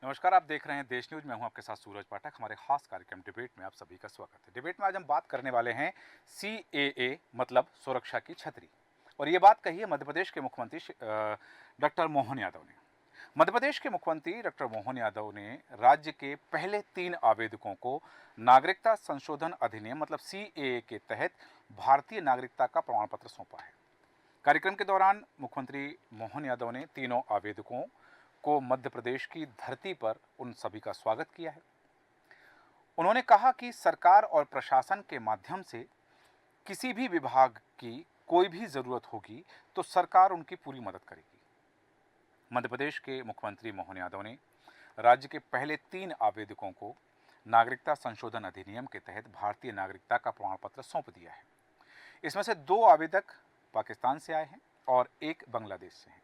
नमस्कार, आप देख रहे हैं देश न्यूज। मैं हूं आपके साथ सूरज पाठक। हमारे खास कार्यक्रम डिबेट में आप सभी का स्वागत है। डिबेट में आज हम बात करने वाले हैं सीएए मतलब सुरक्षा की छतरी। और ये बात कही है मध्य प्रदेश के मुख्यमंत्री डॉक्टर मोहन यादव ने। मध्य प्रदेश के मुख्यमंत्री डॉक्टर मोहन यादव ने राज्य के पहले 3 आवेदकों को नागरिकता संशोधन अधिनियम मतलब सीएए के तहत भारतीय नागरिकता का प्रमाण पत्र सौंपा है। कार्यक्रम के दौरान मुख्यमंत्री मोहन यादव ने तीनों आवेदकों को मध्य प्रदेश की धरती पर उन सभी का स्वागत किया है। उन्होंने कहा कि सरकार और प्रशासन के माध्यम से किसी भी विभाग की कोई भी जरूरत होगी तो सरकार उनकी पूरी मदद करेगी। मध्य प्रदेश के मुख्यमंत्री मोहन यादव ने राज्य के पहले 3 आवेदकों को नागरिकता संशोधन अधिनियम के तहत भारतीय नागरिकता का प्रमाण पत्र सौंप दिया है। इसमें से 2 आवेदक पाकिस्तान से आए हैं और 1 बांग्लादेश से हैं।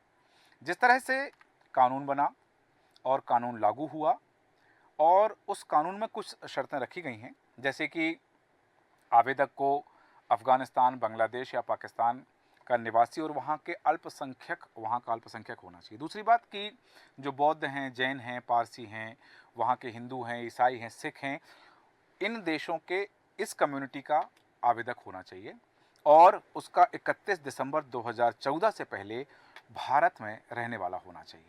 जिस तरह से कानून बना और कानून लागू हुआ और उस कानून में कुछ शर्तें रखी गई हैं, जैसे कि आवेदक को अफ़गानिस्तान, बांग्लादेश या पाकिस्तान का निवासी और वहाँ का अल्पसंख्यक होना चाहिए। दूसरी बात कि जो बौद्ध हैं, जैन हैं, पारसी हैं, वहाँ के हिंदू हैं, ईसाई हैं, सिख हैं, इन देशों के इस कम्युनिटी का आवेदक होना चाहिए और उसका 31 दिसंबर 2014 से पहले भारत में रहने वाला होना चाहिए।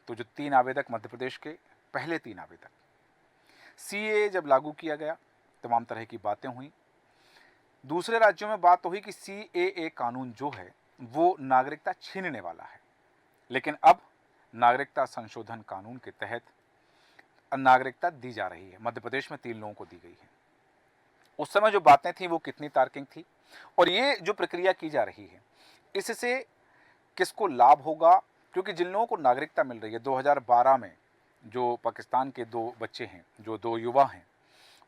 तो जो 3 आवेदक मध्य प्रदेश के पहले 3 आवेदक, सीएए जब लागू किया गया तमाम तरह की बातें हुई। दूसरे राज्यों में बात हुई कि सीएए कानून जो है वो नागरिकता छीनने वाला है, लेकिन अब नागरिकता संशोधन कानून के तहत नागरिकता दी जा रही है। मध्य प्रदेश में 3 लोगों को दी गई है। उस समय जो बातें थी वो कितनी तार्किक थी और ये जो प्रक्रिया की जा रही है इससे किसको लाभ होगा? क्योंकि जिन लोगों को नागरिकता मिल रही है 2012 में, जो पाकिस्तान के 2 बच्चे हैं, जो 2 युवा हैं,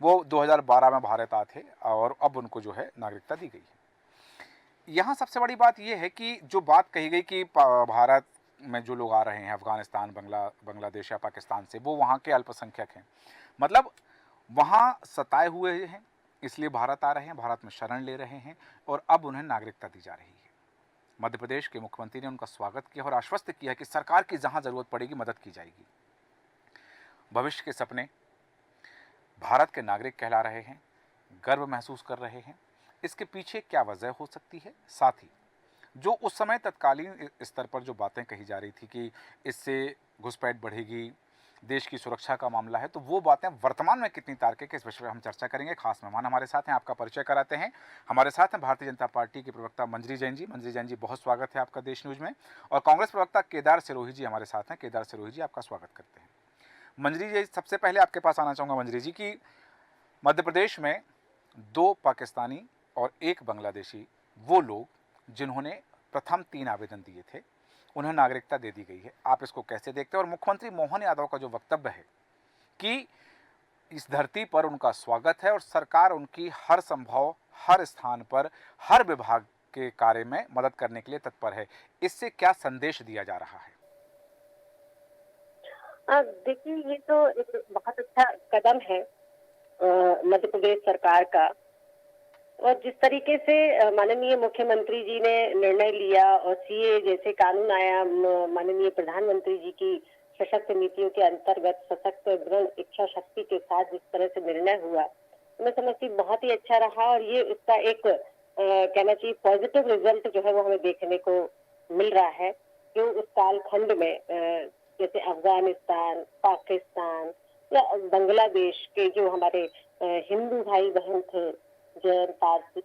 वो 2012 में भारत आए थे और अब उनको जो है नागरिकता दी गई है। यहाँ सबसे बड़ी बात यह है कि जो बात कही गई कि भारत में जो लोग आ रहे हैं अफ़गानिस्तान, बांग्लादेश या पाकिस्तान से, वो वहाँ के अल्पसंख्यक हैं, मतलब वहाँ सताए हुए हैं, इसलिए भारत आ रहे हैं, भारत में शरण ले रहे हैं और अब उन्हें नागरिकता दी जा रही है। मध्य प्रदेश के मुख्यमंत्री ने उनका स्वागत किया और आश्वस्त किया कि सरकार की जहां जरूरत पड़ेगी मदद की जाएगी। भविष्य के सपने भारत के नागरिक कहला रहे हैं, गर्व महसूस कर रहे हैं। इसके पीछे क्या वजह हो सकती है? साथ ही जो उस समय तत्कालीन स्तर पर जो बातें कही जा रही थी कि इससे घुसपैठ बढ़ेगी, देश की सुरक्षा का मामला है, तो वो बातें वर्तमान में कितनी तार्किक है, इस विषय पर हम चर्चा करेंगे। खास मेहमान हमारे साथ हैं, आपका परिचय कराते हैं। हमारे साथ हैं भारतीय जनता पार्टी के प्रवक्ता मंजरी जैन जी। मंजरी जैन जी, बहुत स्वागत है आपका देश न्यूज में। और कांग्रेस प्रवक्ता केदार सिरोही जी हमारे साथ हैं। केदार सिरोही जी, आपका स्वागत करते हैं। मंजरी जी, सबसे पहले आपके पास आना चाहूँगा मंजरी जी कि मध्य प्रदेश में 2 पाकिस्तानी और 1 बांग्लादेशी, वो लोग जिन्होंने प्रथम 3 आवेदन दिए थे, उन्हें नागरिकता दे दी गई है। आप इसको कैसे देखते हैं? और मुख्यमंत्री मोहन यादव का जो वक्तव्य है कि इस धरती पर उनका स्वागत है और सरकार उनकी हर संभव, हर स्थान पर, हर विभाग के कार्य में मदद करने के लिए तत्पर है, इससे क्या संदेश दिया जा रहा है? देखिए, ये तो एक बहुत अच्छा कदम है मध्य प्रदेश सरकार का। और जिस तरीके से माननीय मुख्यमंत्री जी ने निर्णय लिया और सीए जैसे कानून आया, माननीय प्रधानमंत्री जी की सशक्त नीतियों के अंतर्गत सशक्त दृढ़ इच्छा शक्ति के साथ जिस तरह से निर्णय हुआ, मैं समझती बहुत ही अच्छा रहा। और ये इसका एक कहना चाहिए पॉजिटिव रिजल्ट जो है वो हमें देखने को मिल रहा है। जो उस कालखंड में जैसे अफगानिस्तान, पाकिस्तान या बांग्लादेश के जो हमारे हिंदू भाई बहन थे, जैन, पारसी,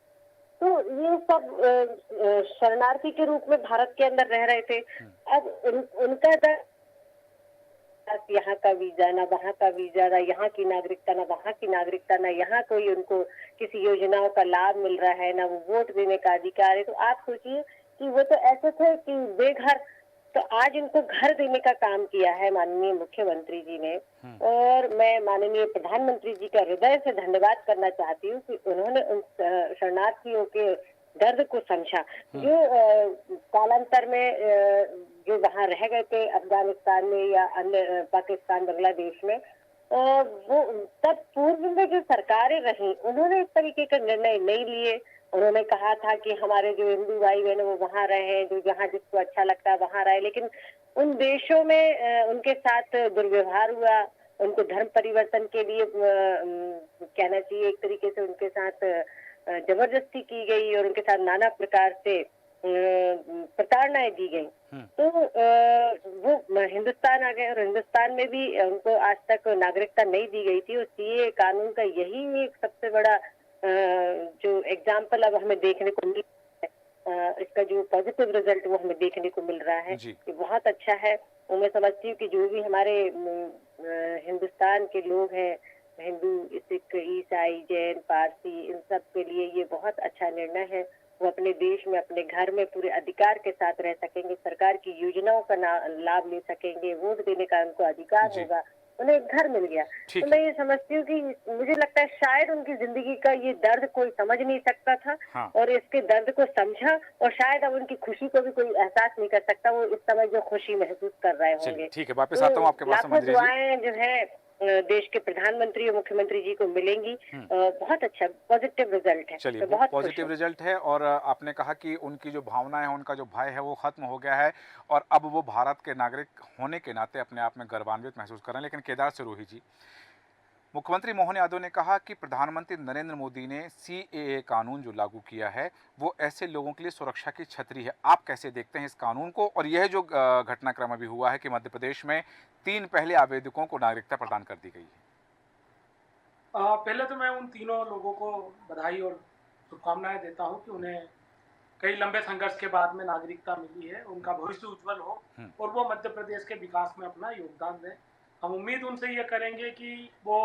तो ये सब शरणार्थी के रूप में भारत के अंदर रह रहे थे। अब उनका यहाँ का वीजा, ना वहाँ का वीजा, ना यहाँ की नागरिकता, ना वहाँ की नागरिकता, ना यहाँ कोई उनको किसी योजनाओं का लाभ मिल रहा है, ना वो वोट देने का अधिकार है। तो आप सोचिए कि वो तो ऐसे थे कि बेघर, तो आज इनको घर देने का काम किया है माननीय मुख्यमंत्री जी ने। और मैं माननीय प्रधानमंत्री जी का हृदय से धन्यवाद करना चाहती हूँ कि उन्होंने उन शरणार्थियों के दर्द को समझा, जो कालांतर में जो वहाँ रह गए थे अफगानिस्तान में या अन्य पाकिस्तान, बांग्लादेश में, वो तब पूर्व में जो सरकारें रही उन्होंने इस तरीके का निर्णय नहीं लिए। उन्होंने कहा था कि हमारे जो हिंदू भाई बहन वो वहाँ रहे, जो जहाँ जिसको अच्छा लगता है वहाँ रहे, लेकिन उन देशों में उनके साथ दुर्व्यवहार हुआ, उनको धर्म परिवर्तन के लिए कहना चाहिए एक तरीके से उनके साथ जबरदस्ती की गई और उनके साथ नाना प्रकार से प्रताड़नाएं दी गई। तो वो हिंदुस्तान आ गए और हिंदुस्तान में भी उनको आज तक नागरिकता नहीं दी गई थी और सीए कानून का यही एक सबसे बड़ा जो एग्जाम्पल अब हमें देखने को मिल इसका जो पॉजिटिव रिजल्ट वो हमें देखने को मिल रहा है कि बहुत अच्छा है। और मैं समझती हूँ कि जो भी हमारे हिंदुस्तान के लोग हैं, हिंदू, सिख, ईसाई, जैन, पारसी, इन सब के लिए ये बहुत अच्छा निर्णय है। वो अपने देश में, अपने घर में पूरे अधिकार के साथ रह सकेंगे, सरकार की योजनाओं का लाभ ले सकेंगे, वोट देने का उनको अधिकार होगा, उन्हें एक घर मिल गया। तो मैं ये समझती हूँ कि मुझे लगता है शायद उनकी जिंदगी का ये दर्द कोई समझ नहीं सकता था। हाँ। और इसके दर्द को समझा और शायद अब उनकी खुशी को भी कोई एहसास नहीं कर सकता। वो इस समय जो खुशी महसूस कर रहे होंगे। ठीक है, वापस आता हूँ आपके पास। लाखों दुआएं जो है देश के प्रधानमंत्री और मुख्यमंत्री जी को मिलेंगी। बहुत अच्छा पॉजिटिव रिजल्ट है। चलिए, बहुत पॉजिटिव रिजल्ट है। और आपने कहा कि उनकी जो भावनाएं हैं, उनका जो भय है वो खत्म हो गया है और अब वो भारत के नागरिक होने के नाते अपने आप में गर्वान्वित महसूस कर रहे हैं। लेकिन केदार सिरोही जी, मुख्यमंत्री मोहन यादव ने कहा कि प्रधानमंत्री नरेंद्र मोदी ने सीएए कानून जो लागू किया है वो ऐसे लोगों के लिए सुरक्षा की छतरी है। आप कैसे देखते हैं इस कानून को? और यह जो घटनाक्रम अभी हुआ है कि मध्य प्रदेश में 3 पहले आवेदकों को नागरिकता प्रदान कर दी गई है। पहले तो मैं उन तीनों लोगों को बधाई और शुभकामनाएं देता हूं कि उन्हें कई लंबे संघर्ष के बाद में नागरिकता मिली है। उनका भविष्य उज्जवल हो और वो मध्य प्रदेश के विकास में अपना योगदान दें। हम उम्मीद उनसे ये करेंगे कि वो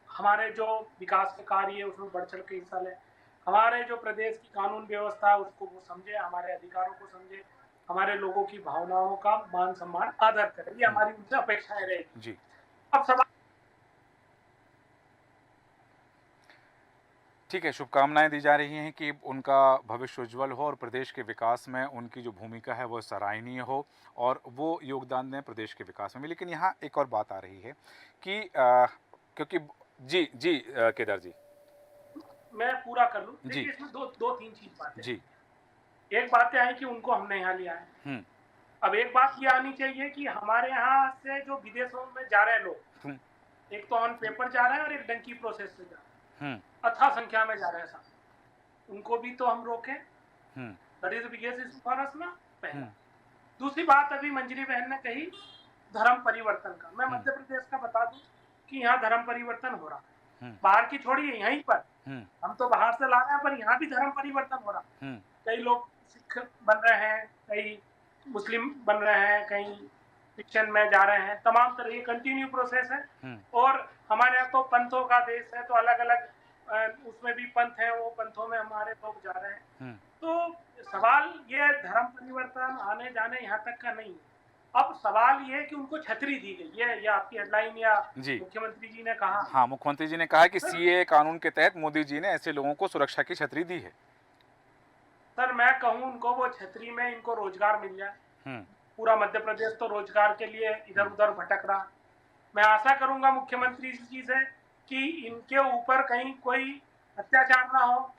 हमारे जो विकास के कार्य है उसमें बढ़ चढ़ के हिस्सा लें। हमारे जो प्रदेश की कानून व्यवस्था है उसको वो समझे, हमारे अधिकारों को समझे, हमारे लोगों की भावनाओं का मान सम्मान आदर करें। ये हमारी उनसे अपेक्षाएं रहेगी जी। अब सवाल ठीक है, शुभकामनाएं दी जा रही हैं कि उनका भविष्य उज्जवल हो और प्रदेश के विकास में उनकी जो भूमिका है वो सराहनीय हो और वो योगदान दें प्रदेश के विकास में। लेकिन यहाँ एक और बात आ रही है कि क्योंकि जी केदार जी, मैं पूरा कर लूं। देखिए, इसमें दो तीन चीज बातें जी। एक बात है कि उनको हमने यहाँ लिया है। अब एक बात ये आनी चाहिए कि हमारे यहाँ से जो विदेशों में जा रहे लोग, एक तो ऑन पेपर जा रहे हैं और एक डंकी प्रोसेस से जा रहे हैं, अथाह संख्या में जा रहे हैं साहब। उनको भी तो हम रोकें। That is the biggest issue for us ना, पहला। दूसरी बात अभी मंजरी बहन ने कही धर्म परिवर्तन का। मैं मध्य प्रदेश का बता दूं कि यहाँ धर्म परिवर्तन हो रहा है। बाहर की छोड़िए, यहीं पर हम तो बाहर से ला रहे हैं, पर यहाँ भी धर्म परिवर्तन हो रहा है। कई लोग सिख बन रहे हैं, कई मुस्लिम बन रहे हैं, कई क्रिश्चियन में जा रहे हैं। तमाम तरह ये कंटिन्यू प्रोसेस है। और हमारे यहाँ तो पंथों का देश है, तो अलग अलग उसमें भी पंथ है, वो पंथों में हमारे लोग जा रहे हैं। तो सवाल ये धर्म परिवर्तन आने जाने यहाँ तक का नहीं है। अब सवाल ये है कि उनको छतरी दी गई है, या आपकी हेडलाइन या मुख्यमंत्री जी ने कहा। हाँ, मुख्यमंत्री जी ने कहा कि सीए कानून के तहत मोदी जी ने ऐसे लोगों को सुरक्षा की छतरी दी है। सर, मैं कहूँ उनको वो छतरी में इनको रोजगार मिल जाए। पूरा मध्य प्रदेश तो रोजगार के लिए इधर उधर भटक रहा। मैं आशा करूंगा मुख्यमंत्री जी से कि इनके ऊपर कहीं कोई अत्याचार ना हो,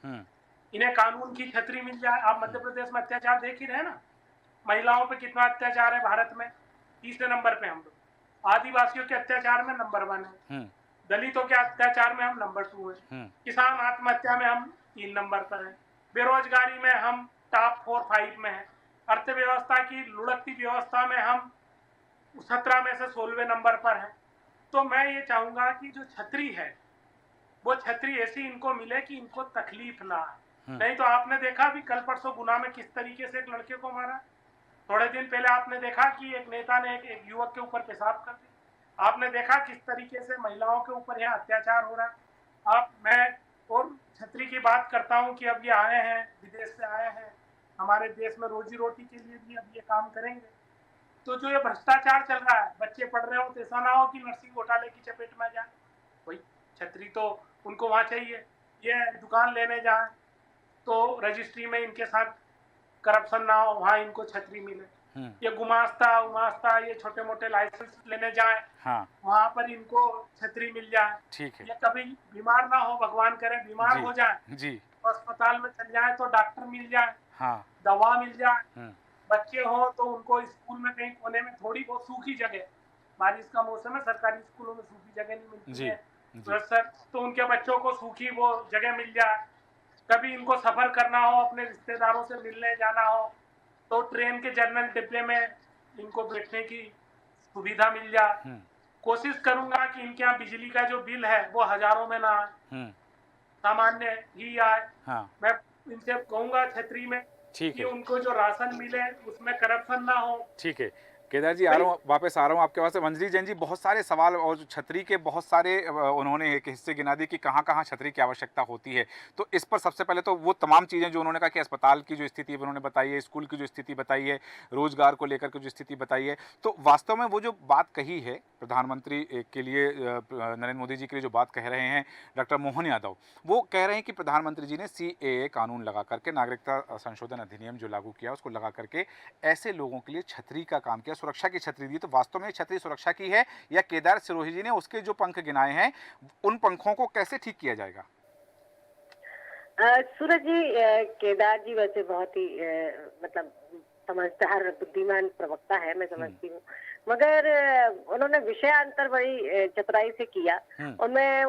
इन्हें कानून की छतरी मिल जाए। आप मध्य प्रदेश में अत्याचार देख ही रहे हैं ना, महिलाओं पे कितना अत्याचार है भारत में, तीसरे नंबर पे हम लोग। आदिवासियों के अत्याचार में नंबर 1 है, दलितों के अत्याचार में हम नंबर 2 है, किसान आत्महत्या में हम 3 नंबर पर है, बेरोजगारी में हम टॉप 4-5 में है, अर्थव्यवस्था की लुढ़कती व्यवस्था में हम 17 में से 16वें नंबर पर है। तो मैं ये चाहूंगा कि जो छतरी है वो छतरी ऐसी इनको मिले कि इनको तकलीफ ना आए। नहीं तो आपने देखा भी कल परसों गुना में किस तरीके से एक लड़के को मारा। थोड़े दिन पहले आपने देखा कि एक नेता ने एक युवक के ऊपर पेशाब कर दी। आपने देखा किस तरीके से महिलाओं के ऊपर यहाँ अत्याचार हो रहा है। मैं और छतरी की बात करता हूँ कि अब ये आए हैं, विदेश से आए हैं, हमारे देश में रोजी रोटी के लिए भी अब ये काम करेंगे। तो जो ये भ्रष्टाचार चल रहा है, बच्चे पढ़ रहे हो तो ऐसा ना हो कि नर्सिंग घोटाले की चपेट में जाए। वही छतरी तो उनको वहां चाहिए। ये दुकान लेने जाए तो रजिस्ट्री में इनके साथ करप्शन ना हो, वहां इनको छतरी मिले। ये गुमास्ता ये छोटे मोटे लाइसेंस लेने जाए, वहां पर इनको छतरी मिल जाए। ठीक है। ये कभी बीमार ना हो, भगवान करे बीमार हो जाए, जी, अस्पताल में चल जाए तो डॉक्टर मिल जाए, हाँ, दवा मिल जाए। बच्चे हों तो उनको स्कूल में कहीं कोने में थोड़ी बहुत सूखी जगह, बारिश का मौसम है, सरकारी स्कूलों में सूखी जगह नहीं मिलती जी है जी सर, तो उनके बच्चों को सूखी वो जगह मिल जाए। कभी इनको सफर करना हो, अपने रिश्तेदारों से मिलने जाना हो, तो ट्रेन के जनरल डिब्बे में इनको बैठने की सुविधा मिल जाए। कोशिश करूंगा कि इनके यहाँ बिजली का जो बिल है वो हजारों में ना आए, सामान्य ही आए। हाँ मैं इनसे कहूंगा छतरी में ठीक कि है उनको जो राशन मिले उसमें करप्शन ना हो। ठीक है केदार जी, आ रहा हूँ, वापस आ रहा हूँ आपके पास। मंजरी जैन जी, बहुत सारे सवाल और छतरी के बहुत सारे उन्होंने एक हिस्से गिना दी कि कहाँ कहाँ छतरी की आवश्यकता होती है। तो इस पर सबसे पहले तो वो तमाम चीज़ें जो उन्होंने कहा कि अस्पताल की जो स्थिति उन्होंने बताई है, स्कूल की जो स्थिति बताई है, रोजगार को लेकर के जो स्थिति बताई है, तो वास्तव में वो जो बात कही है प्रधानमंत्री के लिए, नरेंद्र मोदी जी के लिए जो बात कह रहे हैं डॉक्टर मोहन यादव, वो कह रहे हैं कि प्रधानमंत्री जी ने CAA कानून लगा करके, नागरिकता संशोधन अधिनियम जो लागू किया उसको लगा करके ऐसे लोगों के लिए छतरी का काम किया, सुरक्षा की छतरी दी। तो वास्तव में छतरी सुरक्षा की है या केदार सिरोही जी ने उसके जो पंख गिनाए हैं उन पंखों को कैसे ठीक किया जाएगा? सूरज जी, केदार जी वैसे बहुत ही मतलब समझदार बुद्धिमान प्रवक्ता है, मैं समझती हूँ, मगर उन्होंने विषयांतर बड़ी चतुराई से किया। और मैं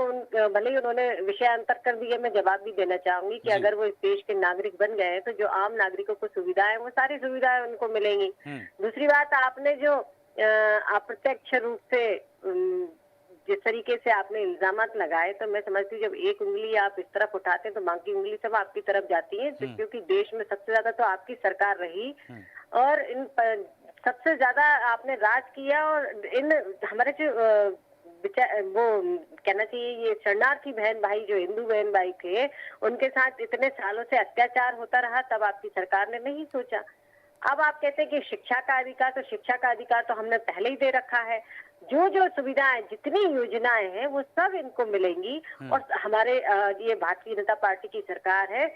भले ही उन्होंने विषयांतर कर दिया, मैं जवाब भी देना चाहूंगी कि अगर वो इस देश के नागरिक बन गए तो जो आम नागरिकों को सुविधाएं, वो सारी सुविधाएं उनको मिलेंगी। दूसरी बात, आपने जो अप्रत्यक्ष रूप से जिस तरीके से आपने इल्जामात लगाए, तो मैं समझती हूँ जब एक उंगली आप इस तरफ उठाते हैं तो बाकी उंगली सब आपकी तरफ जाती है, क्योंकि देश में सबसे ज्यादा तो आपकी सरकार रही और इन सबसे ज्यादा आपने राज किया। और इन हमारे जो वो कहना चाहिए, ये शरणार्थी बहन भाई जो हिंदू बहन भाई थे, उनके साथ इतने सालों से अत्याचार होता रहा, तब आपकी सरकार ने नहीं सोचा। अब आप कहते हैं कि शिक्षा का अधिकार, तो शिक्षा का अधिकार तो हमने पहले ही दे रखा है। जो जो सुविधाएं, जितनी योजनाएं हैं, वो सब इनको मिलेंगी। और हमारे ये भारतीय जनता पार्टी की सरकार है,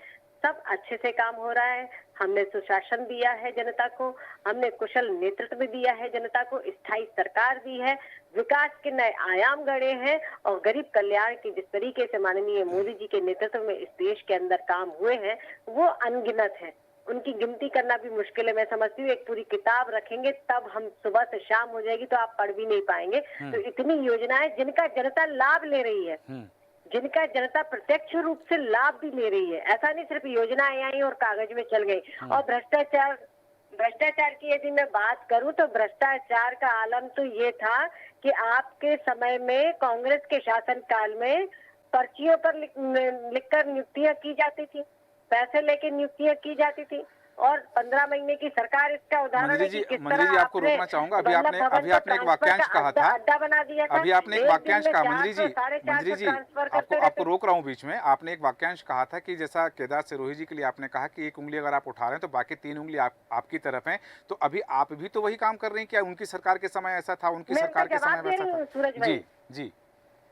सब अच्छे से काम हो रहा है। हमने सुशासन दिया है जनता को, हमने कुशल नेतृत्व दिया है जनता को, स्थायी सरकार दी है, विकास के नए आयाम गढ़े हैं और गरीब कल्याण की जिस तरीके से माननीय मोदी जी के नेतृत्व में इस देश के अंदर काम हुए हैं, वो अनगिनत है। उनकी गिनती करना भी मुश्किल है। मैं समझती हूँ एक पूरी किताब रखेंगे तब हम, सुबह से शाम हो जाएगी तो आप पढ़ भी नहीं पाएंगे। तो इतनी योजनाएं जिनका जनता लाभ ले रही है, जिनका जनता प्रत्यक्ष रूप से लाभ भी ले रही है। ऐसा नहीं सिर्फ योजनाएं आई और कागज में चल गई। और भ्रष्टाचार की यदि मैं बात करूं तो भ्रष्टाचार का आलम तो ये था कि आपके समय में, कांग्रेस के शासनकाल में, पर्चियों पर लिखकर नियुक्तियां की जाती थी, पैसे लेके नियुक्तियां की जाती थी। और 15 महीने की सरकार इसका उदाहरण है कि किस तरह आपको रोकना चाहूंगा। अभी आपने एक वाक्यांश कहा था, अड्डा बना दिया था। अभी आपने एक वाक्यांश कहा, मंजरी जी आपको रोक रहा हूँ बीच में। आपने एक वाक्यांश कहा था कि जैसा केदार सिरोही जी के लिए आपने कहा कि एक उंगली अगर आप उठा रहे हैं तो बाकी 3 उंगली आपकी तरफ है। तो अभी आप भी तो वही काम कर रही हैं क्या? उनकी सरकार के समय ऐसा था, उनकी सरकार के समय वैसा था? सूरज भाई, जी,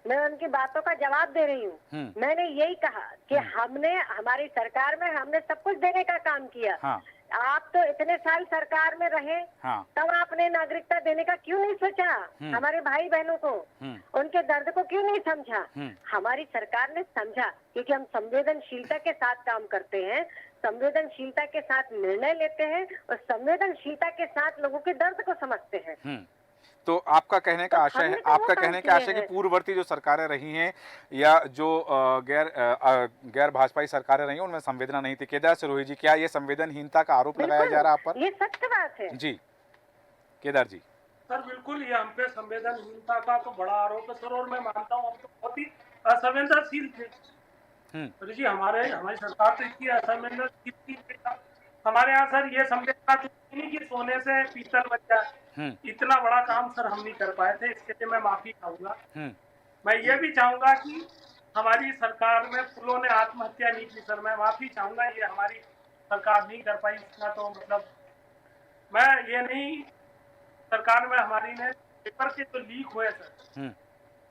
मैं उनकी बातों का जवाब दे रही हूँ। मैंने यही कहा कि हमने, हमारी सरकार में हमने सब कुछ देने का काम किया। आप तो इतने साल सरकार में रहे, तब आपने नागरिकता देने का क्यों नहीं सोचा? हमारे भाई बहनों को, उनके दर्द को क्यों नहीं समझा? हमारी सरकार ने समझा, क्योंकि हम संवेदनशीलता के साथ काम करते हैं, संवेदनशीलता के साथ निर्णय लेते हैं और संवेदनशीलता के साथ लोगों के दर्द को समझते हैं। तो आपका कहने का आशय है, आपका कहने का आशय कि पूर्ववर्ती जो सरकारें रही हैं या जो गैर भाजपाई सरकारें रही हैं उनमें संवेदना नहीं थी। केदार सिरोही जी, क्या ये संवेदनहीनता का आरोप लगाया जा रहा है आप पर? ये सत्य बात है जी केदार जी। सर बिल्कुल, ये हम पे संवेदनहीनता का तो बड़ा आरोप है सर, और मैं मानता हूँ हम तो बहुत ही असंवेदनशील थे। जी हमारी सरकार तो इतनी असंवेदनशील थी, हमारे यहाँ सर ये संवेदना नहीं कि सोने से पीतल बच जाए, इतना बड़ा काम सर हम नहीं कर पाए थे। इसके लिए मैं माफी चाहूंगा। मैं ये भी चाहूंगा कि हमारी सरकार में फूलों ने आत्महत्या नहीं की सर, मैं माफी चाहूंगा, ये हमारी सरकार नहीं कर पाई। इसका तो मतलब मैं ये नहीं, सरकार में हमारी ने पेपर के जो लीक हुए सर,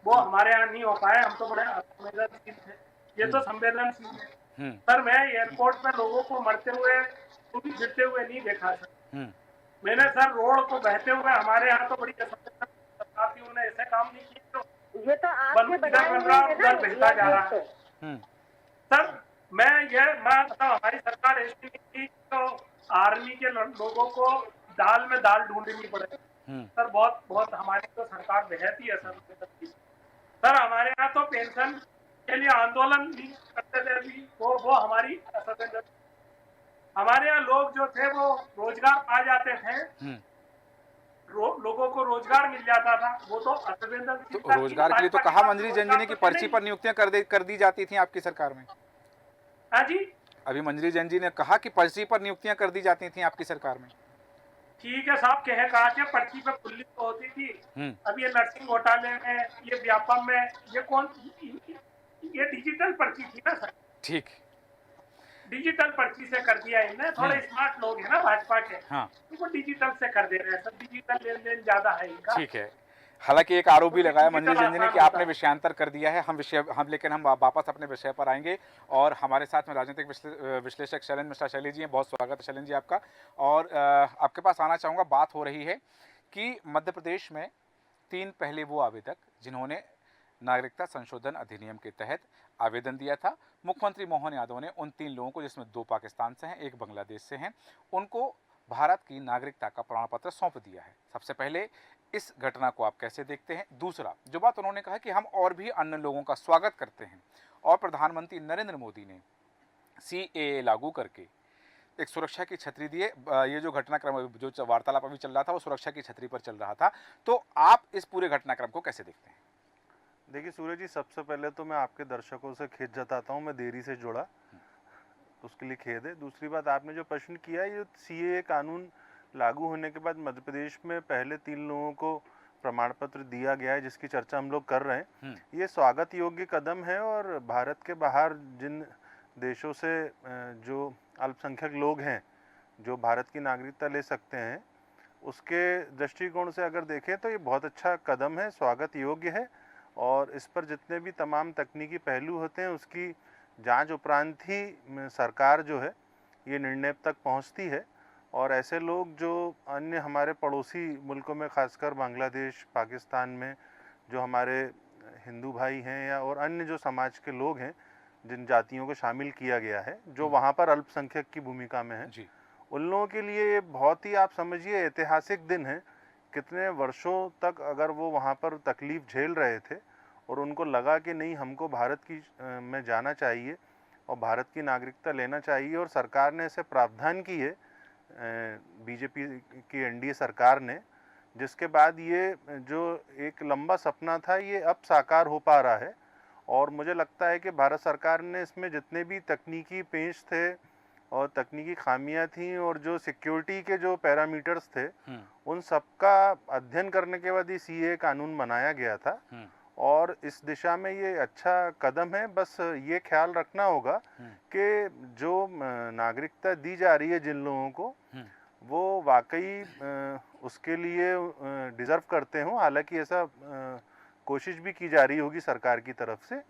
वो हमारे यहाँ नहीं हो पाए। हम तो बड़े संवेदनशील थे, ये तो संवेदनशील है सर। मैं एयरपोर्ट पर लोगों को मरते हुए, गिरते हुए नहीं देखा सर। मैंने सर रोड को बहते हुए, हमारे यहाँ तो बड़ी सरकारियों ने ऐसे काम नहीं किए, तो ये तो आपके बन रहा उधर बहता जा रहा है सर। मैं मतलब हमारी सरकार ऐसी नहीं थी तो आर्मी के लोगों को दाल में दाल ढूंढनी पड़े। सर बहुत बहुत हमारी तो सरकार बेहद ही असर करती है। सर हमारे यहाँ तो पेंशन के लिए आंदोलन भी करते थे, अभी वो हमारी असर। हमारे यहाँ लोग जो थे वो रोजगार पा जाते थे, लोगों को रोजगार मिल जाता था, वो तो असंवेदनशील तो रोजगार के लिए तो कहा मंजरी जन ने कि पर्ची पर नियुक्तियां कर दी जाती थी आपकी सरकार में। हाँ जी, अभी मंजरी जन जी ने कहा कि पर्ची पर नियुक्तियां कर दी जाती थी आपकी सरकार में। ठीक है साहब, कहा कि पर्ची पे खुली तो होती थी। अब ये नर्सिंग घोटाले में, ये व्यापम में, ये डिजिटल पर्ची थी ना सर। ठीक, डिजिटल पर्ची से कर दिया इन्हें। थोड़े स्मार्ट लोग हैं ना भाजपा के, हाँ, तो वो डिजिटल से कर दे रहे हैं सर। डिजिटल लेन देन ज्यादा है इनका। ठीक है। हालांकि एक आरोप भी तो लगाया डिजिटल मंजरी जन जी ने कि आसान आपने होता है। विषयांतर कर दिया है। लेकिन हम वापस अपने विषय पर आएंगे और हमारे साथ में राजनीतिक विश्लेषक शैलेंद्र मिश्रा शैली जी हैं। बहुत स्वागत है शैलेंद्र जी आपका। और आपके पास आना चाहूँगा। बात हो रही है कि मध्य प्रदेश में 3 पहले वो आवेदक जिन्होंने नागरिकता संशोधन अधिनियम के तहत आवेदन दिया था, मुख्यमंत्री मोहन यादव ने उन 3 लोगों को, जिसमें 2 पाकिस्तान से हैं, 1 बांग्लादेश से हैं, उनको भारत की नागरिकता का प्रमाण पत्र सौंप दिया है। सबसे पहले इस घटना को आप कैसे देखते हैं? दूसरा जो बात उन्होंने कहा कि हम और भी अन्य लोगों का स्वागत करते हैं और प्रधानमंत्री नरेंद्र मोदी ने CAA लागू करके एक सुरक्षा की छतरी दी है। ये जो घटनाक्रम, जो वार्तालाप अभी चल रहा था, वो सुरक्षा की छतरी पर चल रहा था। तो आप इस पूरे घटनाक्रम को कैसे देखते हैं? देखिए सूरज जी, सबसे पहले तो मैं आपके दर्शकों से खेद जताता हूँ, मैं देरी से जुड़ा, उसके लिए खेद है। दूसरी बात, आपने जो प्रश्न किया, ये CAA कानून लागू होने के बाद मध्य प्रदेश में पहले 3 लोगों को प्रमाण पत्र दिया गया है, जिसकी चर्चा हम लोग कर रहे हैं। ये स्वागत योग्य कदम है और भारत के बाहर जिन देशों से जो अल्पसंख्यक लोग हैं जो भारत की नागरिकता ले सकते हैं, उसके दृष्टिकोण से अगर देखें तो ये बहुत अच्छा कदम है, स्वागत योग्य है। और इस पर जितने भी तमाम तकनीकी पहलू होते हैं उसकी जांच उपरांत ही सरकार जो है ये निर्णय तक पहुंचती है। और ऐसे लोग जो अन्य हमारे पड़ोसी मुल्कों में, खासकर बांग्लादेश, पाकिस्तान में जो हमारे हिंदू भाई हैं या और अन्य जो समाज के लोग हैं, जिन जातियों को शामिल किया गया है, जो वहाँ पर अल्पसंख्यक की भूमिका में है, उन लोगों के लिए ये बहुत ही, आप समझिए, ऐतिहासिक दिन है। कितने वर्षों तक अगर वो वहाँ पर तकलीफ़ झेल रहे थे और उनको लगा कि नहीं, हमको भारत की में जाना चाहिए और भारत की नागरिकता लेना चाहिए, और सरकार ने ऐसे प्रावधान की है, बीजेपी की NDA सरकार ने, जिसके बाद ये जो एक लंबा सपना था ये अब साकार हो पा रहा है। और मुझे लगता है कि भारत सरकार ने इसमें जितने भी तकनीकी पेंच थे और तकनीकी खामियां थी और जो सिक्योरिटी के जो पैरामीटर्स थे, उन सबका अध्ययन करने के बाद ही CAA कानून बनाया गया था। और इस दिशा में ये अच्छा कदम है। बस ये ख्याल रखना होगा कि जो नागरिकता दी जा रही है जिन लोगों को, वो वाकई उसके लिए डिज़र्व करते हों। हालांकि ऐसा कोशिश भी की जा रही होगी सरकार की तरफ से,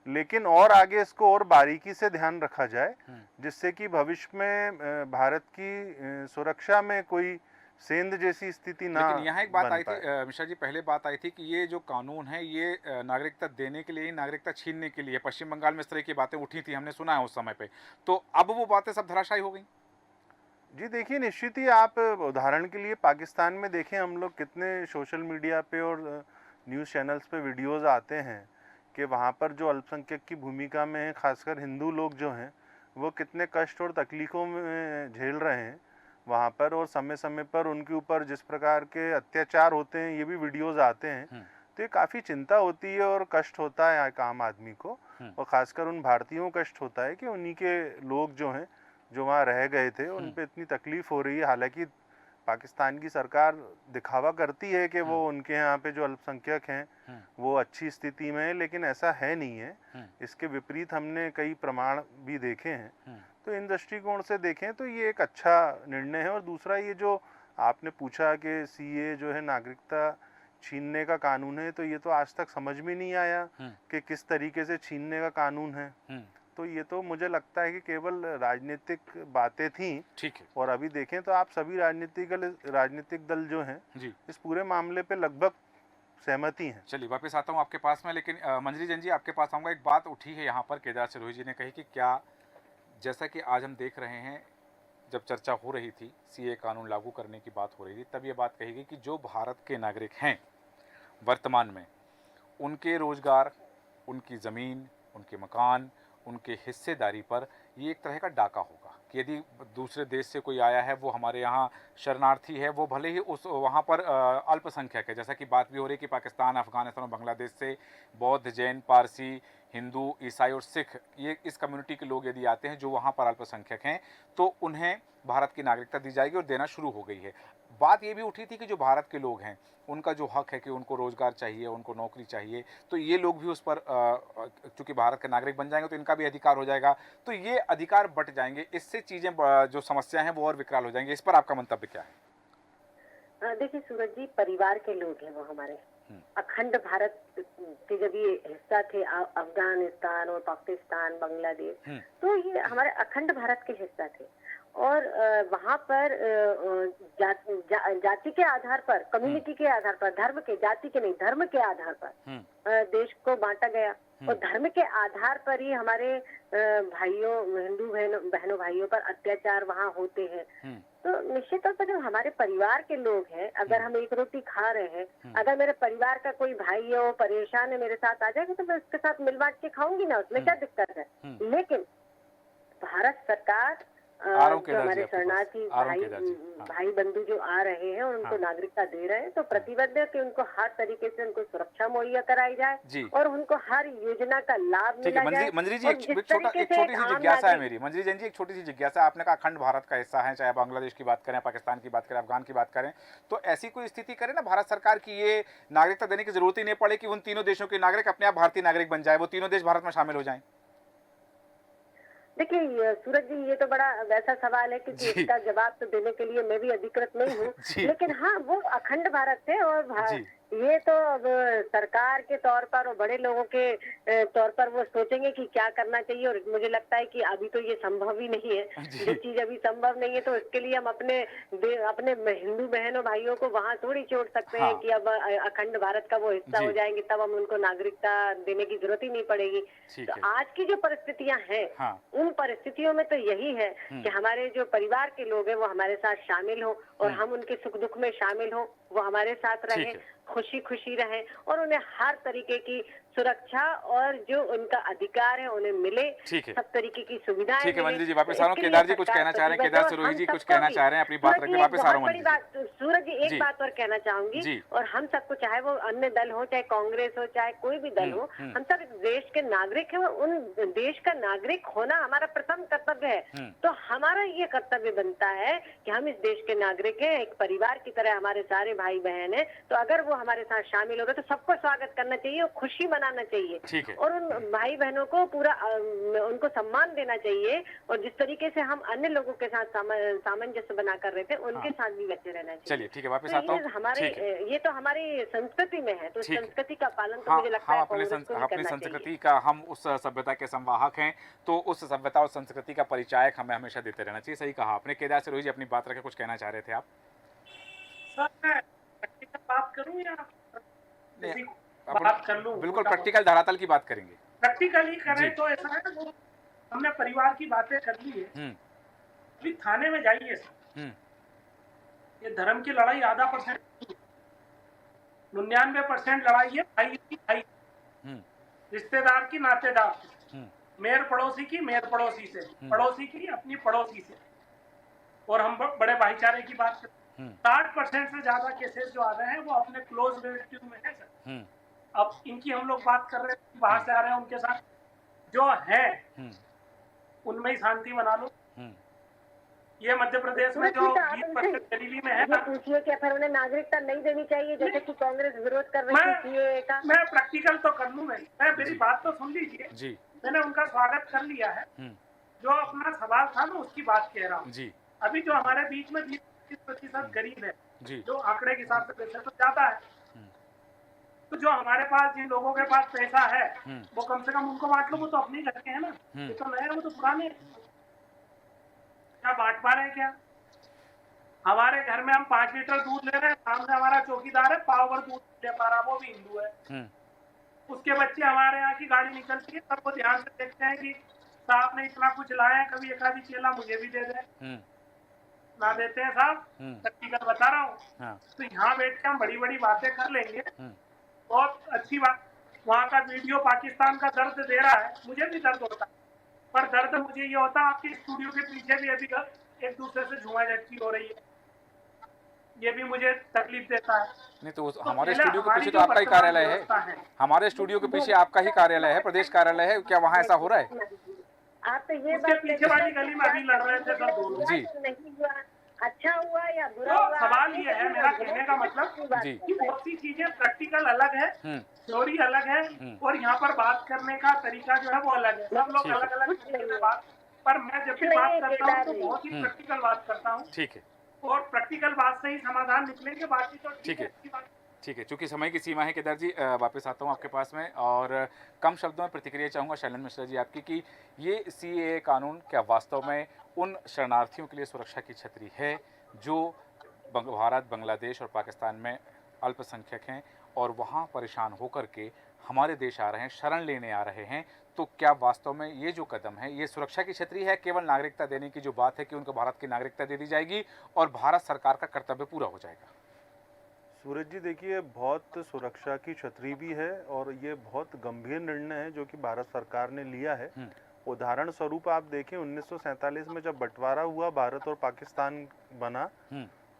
लेकिन और आगे इसको और बारीकी से ध्यान रखा जाए, जिससे कि भविष्य में भारत की सुरक्षा में कोई सेंध जैसी स्थिति ना। लेकिन यहाँ एक बात आई थी मिश्रा जी, पहले बात आई थी कि ये जो कानून है ये नागरिकता देने के लिए, नागरिकता छीनने के लिए। पश्चिम बंगाल में इस तरह की बातें उठी थी, हमने सुना है उस समय पे। तो अब वो बातें सब धराशायी हो गई? जी देखिए, निश्चित ही आप उदाहरण के लिए पाकिस्तान में देखें, हम लोग कितने सोशल मीडिया पे और न्यूज़ चैनल्स पे वीडियोस आते हैं कि वहाँ पर जो अल्पसंख्यक की भूमिका में है, खासकर हिंदू लोग जो हैं, वो कितने कष्ट और तकलीफ़ों में झेल रहे हैं वहाँ पर, और समय समय पर उनके ऊपर जिस प्रकार के अत्याचार होते हैं, ये भी वीडियोस आते हैं। तो ये काफ़ी चिंता होती है और कष्ट होता है एक आम आदमी को, और ख़ासकर उन भारतीयों को कष्ट होता है कि उन्हीं के लोग जो हैं, जो वहाँ रह गए थे, उन पे इतनी तकलीफ़ हो रही है। हालांकि पाकिस्तान की सरकार दिखावा करती है कि वो उनके यहाँ पे जो अल्पसंख्यक हैं वो अच्छी स्थिति में है, लेकिन ऐसा है नहीं है। इसके विपरीत हमने कई प्रमाण भी देखे हैं। तो इन दृष्टिकोण से देखें तो ये एक अच्छा निर्णय है। और दूसरा, ये जो आपने पूछा कि CAA जो है नागरिकता छीनने का कानून है, तो ये तो आज तक समझ में नहीं आया कि किस तरीके से छीनने का कानून है। तो ये तो मुझे लगता है कि केवल राजनीतिक बातें थी। ठीक है। और अभी देखें तो आप सभी राजनीतिक दल जो हैं इस पूरे मामले पे लगभग सहमति हैं। चलिए वापस आता हूँ आपके पास में, लेकिन मंजरी जन जी आपके पास आऊँगा। एक बात उठी है यहाँ पर, केदार सिरोही जी ने कही कि क्या, जैसा कि आज हम देख रहे हैं जब चर्चा हो रही थी, सीए कानून लागू करने की बात हो रही थी, तब ये बात कही गई कि जो भारत के नागरिक हैं वर्तमान में, उनके रोजगार, उनकी ज़मीन, उनके मकान, उनके हिस्सेदारी पर ये एक तरह का डाका होगा कि यदि दूसरे देश से कोई आया है, वो हमारे यहाँ शरणार्थी है, वो भले ही उस वहाँ पर अल्पसंख्यक है, जैसा कि बात भी हो रही है कि पाकिस्तान, अफगानिस्तान और बांग्लादेश से बौद्ध, जैन, पारसी, हिंदू, ईसाई और सिख, ये इस कम्युनिटी के लोग यदि आते हैं जो वहाँ पर अल्पसंख्यक हैं, तो उन्हें भारत की नागरिकता दी जाएगी और देना शुरू हो गई है। बात ये भी उठी थी कि जो भारत के लोग हैं, उनका जो हक है कि उनको रोज़गार चाहिए, उनको नौकरी चाहिए, तो ये लोग भी उस पर चूँकि भारत के नागरिक बन जाएंगे तो इनका भी अधिकार हो जाएगा, तो ये अधिकार बँट जाएंगे, इससे चीज़ें जो समस्या हैं वो और विकराल हो जाएंगी। इस पर आपका मंतव्य क्या है? देखिए सूरज जी, परिवार के लोग हैं वो हमारे, अखंड भारत के जब ये हिस्सा थे अफगानिस्तान और पाकिस्तान, बांग्लादेश, तो ये हमारे अखंड भारत के हिस्सा थे और वहाँ पर जाति के आधार पर, कम्युनिटी के आधार पर, धर्म के, जाति के नहीं, धर्म के आधार पर देश को बांटा गया और धर्म के आधार पर ही हमारे भाइयों, हिंदू बहनों भाइयों पर अत्याचार वहाँ होते हैं। तो निश्चित तौर पर जो हमारे परिवार के लोग हैं, अगर हम एक रोटी खा रहे हैं, अगर मेरे परिवार का कोई भाई है वो परेशान है, मेरे साथ आ जाएगा तो मैं उसके साथ मिल बांट के खाऊंगी ना, उसमें क्या दिक्कत है। लेकिन भारत सरकार जो हमारे शरणार्थी भाई बंधु जो आ रहे हैं और उनको नागरिकता दे रहे हैं, तो प्रतिबद्ध है कि उनको हर तरीके से उनको सुरक्षा मुहैया कराई जाए और उनको हर योजना का लाभ मिला जाए। मंजरी जी, एक छोटी सी जिज्ञासा है मेरी। मंजरी जैन जी, एक छोटी सी जिज्ञासा। आपने कहा अखंड भारत का हिस्सा है, चाहे बांग्लादेश की बात करें, पाकिस्तान की बात करें, अफगान की बात करें, तो ऐसी कोई स्थिति करे ना भारत सरकार की ये नागरिकता देने की जरूरत ही नहीं पड़े कि उन तीनों देशों के नागरिक अपने आप भारतीय नागरिक बन जाए, वो तीनों देश भारत में शामिल हो जाएं। देखिए सूरज जी, ये तो बड़ा वैसा सवाल है कि इसका जवाब तो देने के लिए मैं भी अधिकृत नहीं हूँ, लेकिन हाँ, वो अखंड भारत थे और ये तो अब सरकार के तौर पर और बड़े लोगों के तौर पर वो सोचेंगे कि क्या करना चाहिए, और मुझे लगता है कि अभी तो ये संभव ही नहीं है। जो चीज अभी संभव नहीं है तो इसके लिए हम अपने हिंदू बहनों भाइयों को वहाँ थोड़ी छोड़ सकते हैं कि अब अखंड भारत का वो हिस्सा हो जाएंगे तब हम उनको नागरिकता देने की जरूरत ही नहीं पड़ेगी। तो आज की जो परिस्थितियाँ हैं, उन परिस्थितियों में तो यही है कि हमारे जो परिवार के लोग हैं वो हमारे साथ शामिल हो और हम उनके सुख दुख में शामिल हो, वो हमारे साथ रहे, खुशी खुशी रहे और उन्हें हर तरीके की सुरक्षा और जो उनका अधिकार है उन्हें मिले, सब तरीके की सुविधाएं। ठीक है मंजरी जी, वापस आ रहा हूँ। केदार जी कुछ कहना चाह रहे हैं, केदार सिरोही जी कुछ कहना चाह रहे हैं, अपनी बात रखिए, वापस आ रहा हूँ। सूरज जी, एक बात और कहना चाहूंगी, और हम सबको, चाहे वो अन्य दल हो, चाहे कांग्रेस हो, चाहे कोई भी दल हो, हम सब देश के नागरिक हैं, उन देश का नागरिक होना हमारा प्रथम कर्तव्य है। तो हमारा ये कर्तव्य बनता है कि हम इस देश के नागरिक हैं, एक परिवार की तरह हमारे सारे भाई बहन हैं, तो अगर वो हमारे साथ शामिल हो गए तो सबको स्वागत करना चाहिए और खुशी मनाना चाहिए और उन भाई बहनों को पूरा उनको सम्मान देना चाहिए और जिस तरीके से हम अन्य लोगों के साथ सामंजस्य बना कर रहे थे उनके साथ भी वैसे रहना चाहिए। चलिए ठीक है, वापस आता हूँ। हमारे ये तो हमारी संस्कृति में है, तो संस्कृति का पालन तो मुझे लगता है अपनी संस्कृति का, हम उस सभ्यता के संवाहक हैं, तो उस सभ्यता और संस्कृति का परिचायक हमें हमेशा देते रहना चाहिए। सही कहा आपने। केदार सिरोही जी अपनी बात रखे, कुछ कहना चाह रहे थे आप? बात करूं या बात कर लूं? बिल्कुल प्रैक्टिकल धरातल की बात करेंगे। प्रैक्टिकली करें तो ऐसा है ना, वो हमने परिवार की बातें कर ली है, अभी थाने में जाइए सर, ये धर्म की लड़ाई आधा %, 99% लड़ाई है भाई की भाई, रिश्तेदार की नातेदार की, मेयर पड़ोसी की मेयर पड़ोसी से, पड़ोसी की अपनी पड़ोसी से, और हम बड़े भाईचारे की बात करते हैं। 60% से ज्यादा केसेस जो आ रहे हैं वो अपने क्लोज रिलेटिव में है सर। अब इनकी हम लोग बात कर रहे हैं, बाहर से आ रहे हैं, उनके साथ जो है उनमें ही शांति बना लो। ये मध्य प्रदेश में जो 20% गरीबी में है ना, पूछिए कि फिर उन्हें नागरिकता नहीं देनी चाहिए जैसे कि कांग्रेस विरोध कर रही है। मैं प्रैक्टिकल तो कर लूं, मैं मेरी बात तो सुन लीजिए जी। मैंने उनका स्वागत कर लिया है, जो अपना सवाल था ना उसकी बात कह रहा हूँ। अभी जो हमारे बीच में 20% गरीब है, जो आंकड़े के हिसाब से पैसे तो ज्यादा है, तो जो हमारे पास जिन लोगों के पास पैसा है वो कम से कम उनको बांट लो, वो तो अपने घर के हैं ना, ये तो नए, वो तो पुराने। क्या बांट पा रहे हैं क्या? हमारे घर में हम 5 लीटर दूध ले रहे हैं, सामने हमारा चौकीदार है पाव भर दूध ले पा रहा, वो भी हिंदू है। उसके बच्चे हमारे यहाँ की गाड़ी निकलती है, तब वो ध्यान से देखते हैं कि साहब ने इतना कुछ लाया है, कभी एक आधी केला मुझे भी दे दे। ना देते हैं साहब, प्रैक्टिकल बता रहा हूँ। हाँ। तो यहाँ बैठ के हम बड़ी बड़ी बातें कर लेंगे, बहुत अच्छी बात। वहाँ का वीडियो पाकिस्तान का दर्द दे रहा है, मुझे भी दर्द होता है, पर दर्द मुझे ये होता है आपके स्टूडियो के पीछे भी अभी एक दूसरे से झुमाझटकी हो रही है, ये भी मुझे तकलीफ देता है। नहीं तो तो हमारे पहले स्टूडियो के हमारी पीछे जो तो आपका ही वर्तमान कार्यालय है। व्यवस्था है, हमारे स्टूडियो के पीछे आपका ही कार्यालय है, प्रदेश कार्यालय है, क्या वहाँ ऐसा हो रहा है? आप तो ये उसके बात पीछे वाली गली में अभी लड़ रहे थे सब दोनों। जी। नहीं हुआ, अच्छा हुआ या बुरा तो हुआ, सवाल ये है, मेरा कहने का मतलब जी। कि बहुत सी चीजें प्रैक्टिकल अलग है, थ्योरी अलग है, और यहाँ पर बात करने का तरीका जो है वो अलग है। सब लोग अलग अलग तरीके से बात, पर मैं जब भी बात करता हूँ तो बहुत ही प्रैक्टिकल बात करता हूँ, ठीक है, और प्रैक्टिकल बात से ही समाधान निकलेंगे, बाकी तो ठीक है। ठीक है। चूंकि समय की सीमा है केदार जी, वापस आता हूँ आपके पास में, और कम शब्दों में प्रतिक्रिया चाहूँगा शैलेंद्र मिश्रा जी आपकी कि ये CAA कानून क्या वास्तव में उन शरणार्थियों के लिए सुरक्षा की छतरी है जो भारत, बांग्लादेश और पाकिस्तान में अल्पसंख्यक हैं और वहाँ परेशान होकर के हमारे देश आ रहे हैं, शरण लेने आ रहे हैं, तो क्या वास्तव में ये जो कदम है ये सुरक्षा की छतरी है? केवल नागरिकता देने की जो बात है कि उनको भारत की नागरिकता दे दी जाएगी और भारत सरकार का कर्तव्य पूरा हो जाएगा? सूरज जी देखिए, बहुत सुरक्षा की छतरी भी है और ये बहुत गंभीर निर्णय है जो कि भारत सरकार ने लिया है। उदाहरण स्वरूप आप देखें, 1947 में जब बंटवारा हुआ, भारत और पाकिस्तान बना,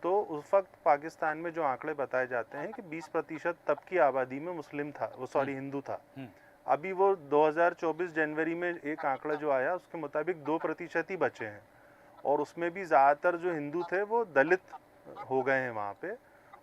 तो उस वक्त पाकिस्तान में जो आंकड़े बताए जाते हैं कि 20% तब की आबादी में मुस्लिम था, वो सॉरी हिंदू था। अभी वो 2024 जनवरी में एक आंकड़ा जो आया उसके मुताबिक 2% ही बचे हैं, और उसमें भी ज़्यादातर जो हिंदू थे वो दलित हो गए हैं वहाँ पे।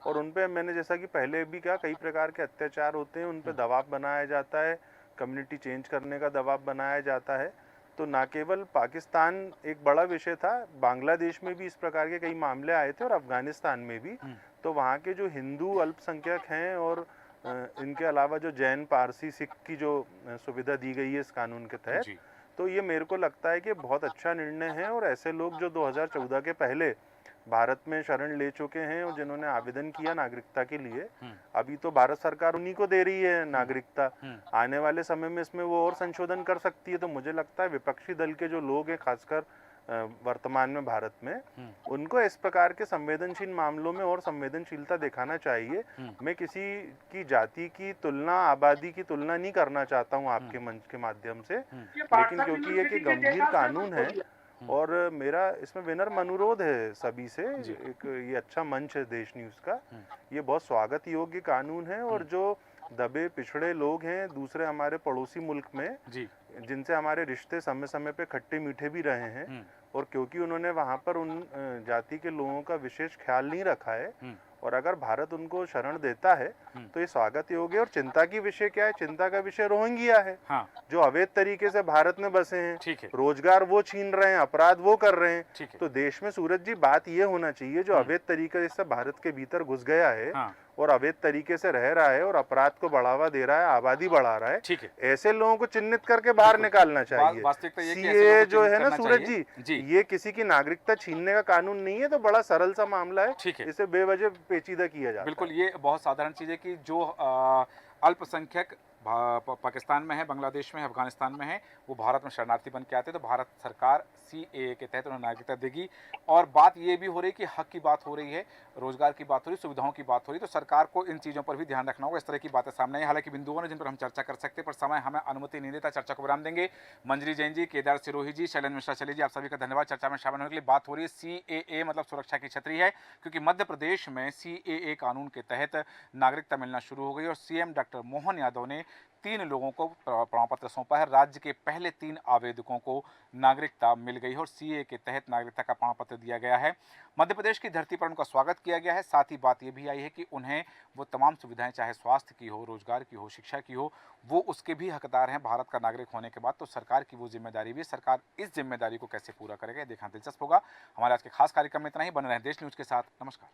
और उन पे मैंने जैसा कि पहले भी कहा, कई प्रकार के अत्याचार होते हैं, उन पे दबाव बनाया जाता है, कम्युनिटी चेंज करने का दबाव बनाया जाता है। तो ना केवल पाकिस्तान एक बड़ा विषय था, बांग्लादेश में भी इस प्रकार के कई मामले आए थे और अफगानिस्तान में भी। तो वहाँ के जो हिंदू अल्पसंख्यक हैं और इनके अलावा जो जैन, पारसी, सिख की जो सुविधा दी गई है इस कानून के तहत, तो ये मेरे को लगता है कि बहुत अच्छा निर्णय है। और ऐसे लोग जो 2014 के पहले भारत में शरण ले चुके हैं और जिन्होंने आवेदन किया नागरिकता के लिए, अभी तो भारत सरकार उन्हीं को दे रही है नागरिकता। आने वाले समय में इसमें वो और संशोधन कर सकती है। तो मुझे लगता है विपक्षी दल के जो लोग हैं, खासकर वर्तमान में भारत में, उनको इस प्रकार के संवेदनशील मामलों में और संवेदनशीलता दिखाना चाहिए। मैं किसी की जाति की तुलना, आबादी की तुलना नहीं करना चाहता हूँ आपके मंच के माध्यम से, लेकिन क्योंकि ये एक गंभीर कानून है और मेरा इसमें विनम्र अनुरोध है सभी से, एक ये अच्छा मंच है देश न्यूज़ का, ये बहुत स्वागत योग्य कानून है। और जो दबे पिछड़े लोग हैं दूसरे हमारे पड़ोसी मुल्क में, जिनसे हमारे रिश्ते समय समय पे खट्टे मीठे भी रहे हैं, और क्योंकि उन्होंने वहाँ पर उन जाति के लोगों का विशेष ख्याल नहीं रखा है, और अगर भारत उनको शरण देता है तो ये स्वागत योग्य है। और चिंता की विषय क्या है? चिंता का विषय रोहिंग्या है, जो अवैध तरीके से भारत में बसे हैं, रोजगार वो छीन रहे हैं, अपराध वो कर रहे हैं। तो देश में सूरज जी बात ये होना चाहिए, जो अवैध तरीके से भारत के भीतर घुस गया है और अवैध तरीके से रह रहा है और अपराध को बढ़ावा दे रहा है, आबादी बढ़ा रहा है, ऐसे लोगों को चिन्हित करके बाहर निकालना चाहिए। सीए जो है ना सूरज जी, ये किसी की नागरिकता छीनने का कानून नहीं है, तो बड़ा सरल सा मामला है, इसे बेवजह पेचीदा किया जाता है। बिल्कुल, ये बहुत साधारण चीज़ है कि जो अल्पसंख्यक पाकिस्तान में है, बांग्लादेश में है, अफगानिस्तान में है, वो भारत में शरणार्थी बन के आते हैं, तो भारत सरकार CAA के तहत उन्हें नागरिकता देगी। और बात ये भी हो रही है कि हक की बात हो रही है, रोजगार की बात हो रही है, सुविधाओं की बात हो रही है, तो सरकार को इन चीज़ों पर भी ध्यान रखना होगा। इस तरह की बातें सामने आई, हालांकि बिंदुओं ने जिन पर हम चर्चा कर सकते हैं, पर समय हमें अनुमति नहीं देता। चर्चा को विराम देंगे। मंजरी जैन जी, केदार सिरोही जी, शैलेंद्र मिश्रा चले जी, आप सभी का धन्यवाद चर्चा में शामिल होने के लिए। बात हो रही है CAA मतलब सुरक्षा की छतरी है, क्योंकि मध्य प्रदेश में CAA कानून के तहत नागरिकता मिलना शुरू हो गई और CM डॉक्टर मोहन यादव ने 3 लोगों को प्रमाण पत्र सौंपा है। राज्य के पहले 3 आवेदकों को नागरिकता मिल गई है और CAA के तहत नागरिकता का प्रमाण पत्र दिया गया है। मध्य प्रदेश की धरती पर उनका स्वागत किया गया है। साथ ही बात यह भी आई है कि उन्हें वो तमाम सुविधाएं, चाहे स्वास्थ्य की हो, रोजगार की हो, शिक्षा की हो, वो उसके भी हकदार हैं भारत का नागरिक होने के बाद। तो सरकार की वो जिम्मेदारी भी, सरकार इस जिम्मेदारी को कैसे पूरा करेगा, देखना दिलचस्प होगा। हमारे आज के खास कार्यक्रम में इतना ही। बने रहें देश न्यूज़ के साथ। नमस्कार।